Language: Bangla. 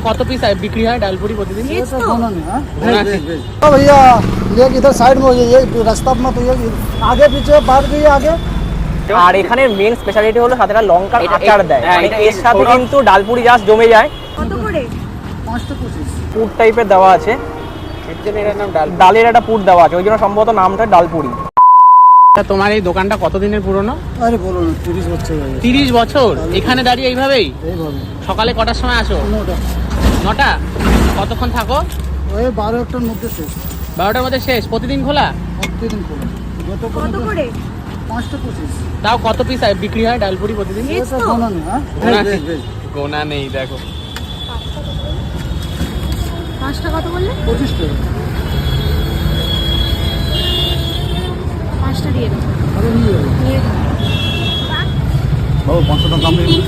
কত পিস বিক্রি হয় ডালপুরি প্রতিদিন? भैया ये इधर साइड में ये रास्ता में तो ये आगे पीछे बाहर भी आगे। আর এখানে মেন স্পেশালিটি হলো সাথে একটা লঙ্কার এটা- আচার দেয়, হ্যাঁ, মানে এটা- এর সাথে কিন্তু ডালপুরি জাস্ট জমে যায়। কত করে? 5টা পঁচিশ। পুর টাইপের দেওয়া আছে, এর জন্য এটার নাম ডাল। ডালের একটা পুর দেওয়া আছে, ওই জন্য সম্ভবত নামটা ডালপুরি। তোমার এই দোকানটা কতদিনের পুরনো? আরে বলো না 30 বছর হয়ে গেছে 30 বছর এখানে দাঁড়িয়ে এইভাবেই? এইভাবে। সকালে কটার সময় আসো? 9টা 9টা। কতক্ষণ থাকো? ওই 12-1টার মধ্যে শেষ। 12টার মধ্যে শেষ। প্রতিদিন খোলা? প্রতিদিন করে কত করে? 5টা পঁচিশ। তাও কত পিস বিক্রি হয় ডালপুরি প্রতিদিন? ভেজ তো? গোনা নেই, হ্যাঁ গোনা ভেজ, নেই। ভেজ। গোনা নেই দেখো। 5টা কত বললে? 25 টাকা। 5টা দিয়ে দাও। আরে নিয়ে যাবো। নিয়ে যাও। বাবু 500 টাকা দাম নেই।